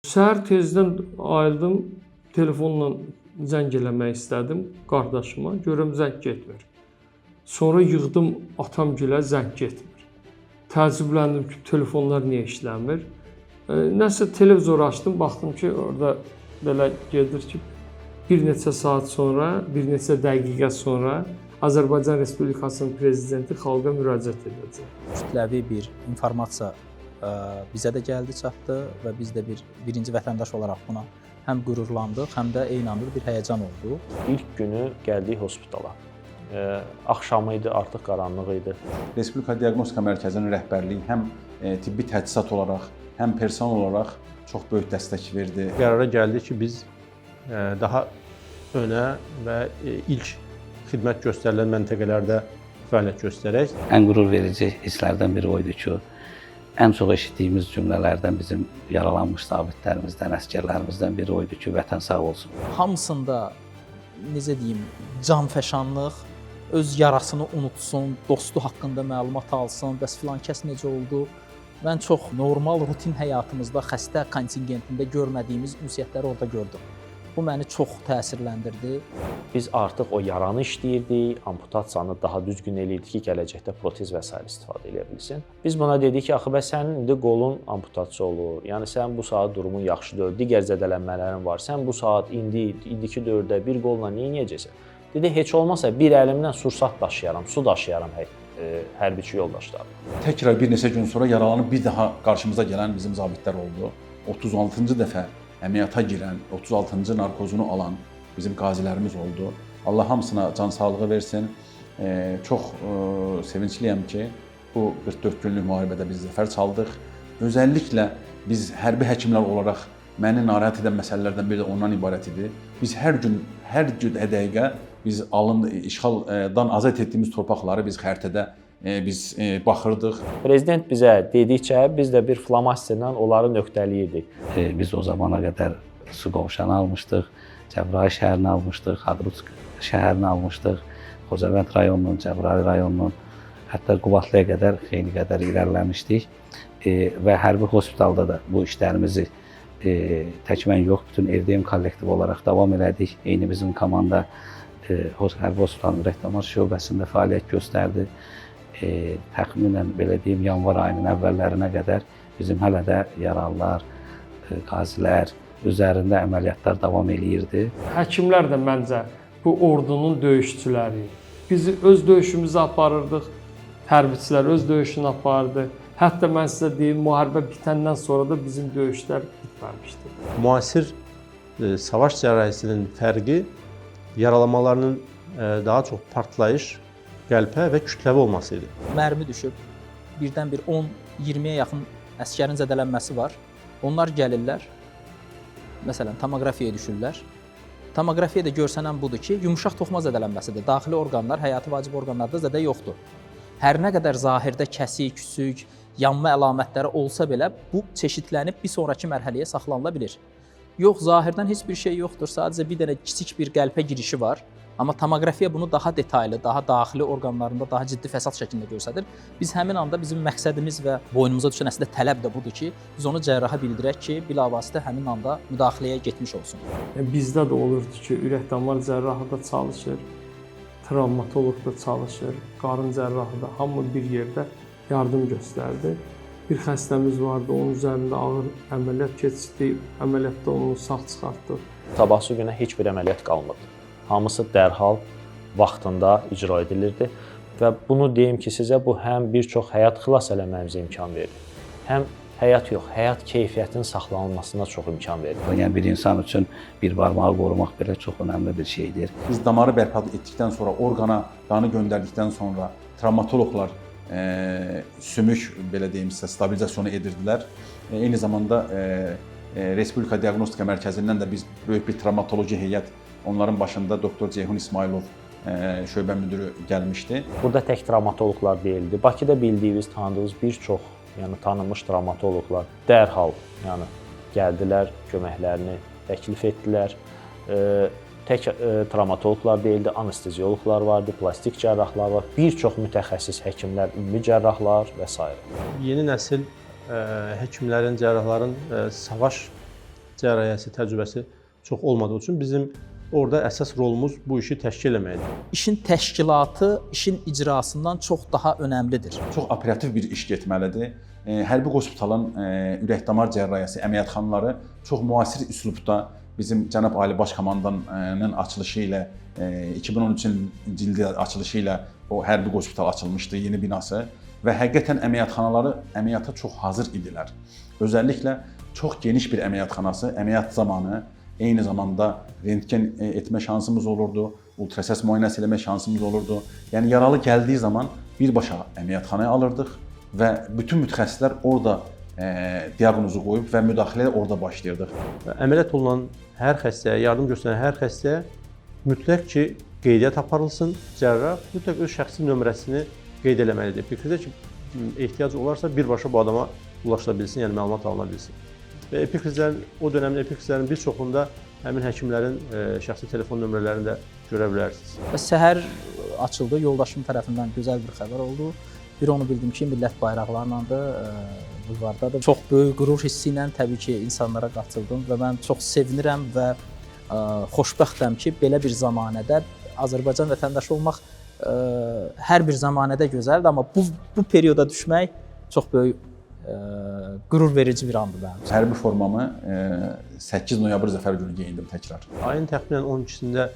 Səhər tezdən ayıldım, telefonla zəng eləmək istədim qardaşıma, görüm zəng getmir. Sonra yığdım atamgilə, zəng getmir. Təəccübləndim ki, telefonlar niyə işləmir? Nəsə televizor açdım, baxdım ki, orada belə gedir ki, bir neçə saat sonra, bir neçə dəqiqə sonra Azərbaycan Respublikasının prezidenti xalqa müraciət edəcək. Kütləvi bir informasiya bizə də gəldi, çatdı və biz də birinci vətəndaş olaraq buna həm qürurlandıq, həm də eyni anda bir həyəcan oldu. İlk günü gəldik hospitala. Axşamı idi, artıq qaranlıq idi. Respublika Diaqnostika Mərkəzinin rəhbərliyi həm tibbi təchizat olaraq, həm personel olaraq çox böyük dəstək verdi. Qərara gəldi ki, biz daha önə və ilk xidmət göstərilən məntəqələrdə fəaliyyət göstərək. Ən qürur verici hisslərdən biri o idi ki, ən çox eşitdiyimiz cümlələrdən bizim yaralanmış zabitlərimizdən, əsgərlərimizdən biri o idi ki, vətən sağ olsun. Hamısında, necə deyim, canfəşanlıq, öz yarasını unutsun, dostu haqqında məlumat alsın, bəs filan kəs necə oldu? Mən çox normal, rutin həyatımızda xəstə kontingentində görmədiyimiz ünsiyyətləri orada gördüm. Bu məni çox təsirləndirdi. Biz artıq o yaranı işləyirdik, amputasiyanı daha düzgün eləyirdik ki, gələcəkdə protez və s. istifadə edə bilsin. Biz buna dedik ki, axı bəs sənin indi qolun amputasiya olur, yəni sən bu saat durumun yaxşı deyil, digər zədələnmələrin var, sən bu saat indiki dövrdə bir qolla nə edəcəksən? Dedi, heç olmasa bir əlimdən sursat daşıyaram, su daşıyaram hərbiçi yoldaşlarım. Təkrar bir neçə gün sonra yaralanıb bir daha qarşımıza gələn bizim zabitlər oldu. 36-cı dəfə əməliyyata girən, 36-cı narkozunu alan bizim qazilərimiz oldu. Allah hamısına can sağlığı versin. Çox sevincliyəm ki, bu 44 günlük müharibədə biz zəfər çaldıq. Özəlliklə biz hərbi həkimlər olaraq məni narahat edən məsələlərdən biri də ondan ibarət idi. Biz hər gün dəqiqə biz işğaldan azad etdiyimiz torpaqları biz xəritədə baxırdıq. Prezident bizə dedikcə biz də bir flomasterlə onları nöqtələyirdik. Biz o zamana qədər Suqovuşanı almışdıq, Cəbrayıl şəhərini almışdıq, Hadrutsk şəhərini almışdıq, Xocavənd rayonunun, Cəbrayıl rayonunun, hətta Qubadlıya qədər xeyli qədər irəliləmişdik və hərbi hospitalda da bu işlərimizi tək mən yox, bütün RDM kollektiv olaraq davam elədik. Eyni bizim komanda hərbi hospitalın rəhtamar şöbəsində fəaliyyət göstərdi. Təxminən belə deyim, yanvar ayının əvvəllərinə qədər bizim hələ də yaralılar, qazilər üzərində əməliyyatlar davam eləyirdi. Həkimlər də məncə bu ordunun döyüşçüləri. Biz öz döyüşümüzü aparırdıq, hərbiçilər öz döyüşünü aparırdı. Hətta mən sizə deyim, müharibə bitəndən sonra da bizim döyüşlər bitməmişdi. Müasir savaş cərrahisinin fərqi yaralamalarının daha çox partlayış, qəlpə və kütləvi olması idi. Mərmi düşüb, birdən bir 10-20-yə yaxın əsgərin zədələnməsi var. Onlar gəlirlər, məsələn, tomoqrafiyaya düşürlər. Tomoqrafiyada görsənən budur ki, yumuşaq toxuma zədələnməsidir. Daxili orqanlar, həyati vacib orqanlarda zədə yoxdur. Hər nə qədər zahirdə kəsik, küsük, yanma əlamətləri olsa belə, bu çeşidlənib bir sonraki mərhələyə saxlanıla bilir. Yox, zahirdən heç bir şey yoxdur, sadəcə bir dənə kiçik bir qəlpə girişi var. Amma tomoqrafiya bunu daha detaylı, daha daxili orqanlarında daha ciddi fəsad şəklində göstərir. Biz həmin anda bizim məqsədimiz və boynumuza düşən əslində tələb də budur ki, biz onu cərraha bildirək ki, bilavasitə həmin anda müdaxiləyə getmiş olsun. Bizdə də olurdu ki, ürək-damar cərrahı da çalışır, travmatoloq da çalışır, qarın cərrahı da, hamı bir yerdə yardım göstərdi. Bir xəstəmiz vardı, onun üzərində ağır əməliyyat keçirdik, əməliyyatda onu sağ çıxartdıq. Sabahsı günə heç bir əməliyyat qalmadı. Hamısı dərhal vaxtında icra edilirdi və bunu deyim ki, sizə bu həm bir çox həyat xilas eləməyimizə imkan verir, həm həyat yox, həyat keyfiyyətinin saxlanılmasına çox imkan verir. Yəni bir insan üçün bir barmağı qorumaq belə çox önəmli bir şeydir. Biz damarı bərpa etdikdən sonra, orqana qanı göndərdikdən sonra travmatoloqlar sümük, belə deyim sizə, stabilizasyonu edirdilər. Eyni zamanda Respublika Diaqnostika Mərkəzindən də biz böyük bir travmatoloji heyət, onların başında doktor Ceyhun İsmailov şöbə müdürü gəlmişdi. Burada tək travmatoloqlar deyildi. Bakıda bildiyiniz, tanıdığınız bir çox, yəni tanınmış travmatoloqlar dərhal gəldilər, köməklərini təklif etdilər. Tək travmatoloqlar deyildi, anestezioloqlar vardı, plastik cərrahlar var, bir çox mütəxəssis həkimlər, ümumi cərrahlar və s. Yeni nəsil həkimlərin, cərrahların savaş cərrahiyyəsi təcrübəsi çox olmadığı üçün bizim orada əsas rolumuz bu işi təşkil etməkdir. İşin təşkilatı işin icrasından çox daha önəmlidir. Çox operativ bir iş getməlidir. Hərbi qospitalın ürək-damar cərrahiyyəsi əməliyyatxanaları çox müasir üslubda bizim cənab Ali Baş Komandanın açılışı ilə 2013-cü ildə açılışı ilə o hərbi qospital açılmışdı, yeni binası və həqiqətən əməliyyatxanaları əməliyyata çox hazır idilər. Özəlliklə çox geniş bir əməliyyatxanası, əməliyyat zamanı eyni zamanda rentgen etmə şansımız olurdu, ultrasəs müayinəsi eləmə şansımız olurdu. Yəni yaralı gəldiyi zaman birbaşa əməliyyatxanaya alırdıq və bütün mütəxəssislər orada diaqnozu qoyub və müdaxiləyə orada başlayırdıq. Əməliyyat olunan hər xəstəyə, yardım göstərən hər xəstəyə mütləq ki, qeydiyyat aparılsın, cərrah mütləq öz şəxsi nömrəsini qeyd eləməlidir. Fikirdə ki, ehtiyac olarsa birbaşa bu adama ulaşıla bilsin, yəni məlumat alına bilsin. Və epikrizlərin, o dönəmin epikrizlərin bir çoxunda həmin həkimlərin şəxsi telefon nömrələrini də görə bilərsiniz. Və səhər açıldı, yoldaşım tərəfindən gözəl bir xəbər oldu. Bir onu bildim ki, millət bayraqlarındadır, bulvardadır. Çox böyük qürur hissi ilə təbii ki, insanlara qatıldım və mən çox sevinirəm və xoşbəxtəm ki, belə bir zamanədə Azərbaycan vətəndaşı olmaq hər bir zamanədə gözəldir, amma bu perioda düşmək çox böyük qürur verici bir andır mənim üçün. Hərbi formamı 8 noyabr zəfər günü geyindim təkrar. Ayın təxminən 12-sində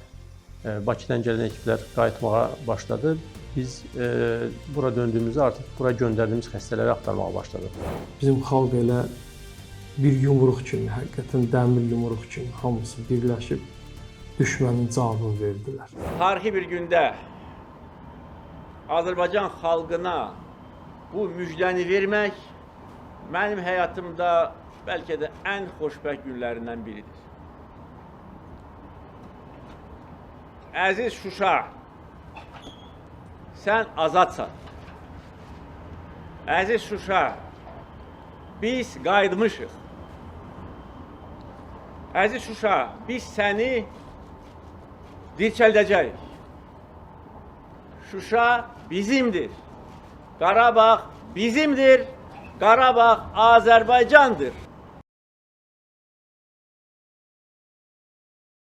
Bakıdan gələn ekiplər qayıtmağa başladı. Biz bura döndüyümüzdə artıq bura göndərdiyimiz xəstələri axtarmağa başladıq. Bizim xalq elə bir yumruq kimi, həqiqətən dəmir yumruq kimi hamısı birləşib düşmənin cavabını verdilər. Tarixi bir gündə Azərbaycan xalqına bu müjdəni vermək mənim həyatımda bəlkə də ən xoşbəxt günlərindən biridir. Əziz Şuşa, sən azadsan. Əziz Şuşa, biz qayıtmışıq. Əziz Şuşa, biz səni dirçəldəcəyik. Şuşa bizimdir. Qarabağ bizimdir. Qarabağ Azərbaycandır.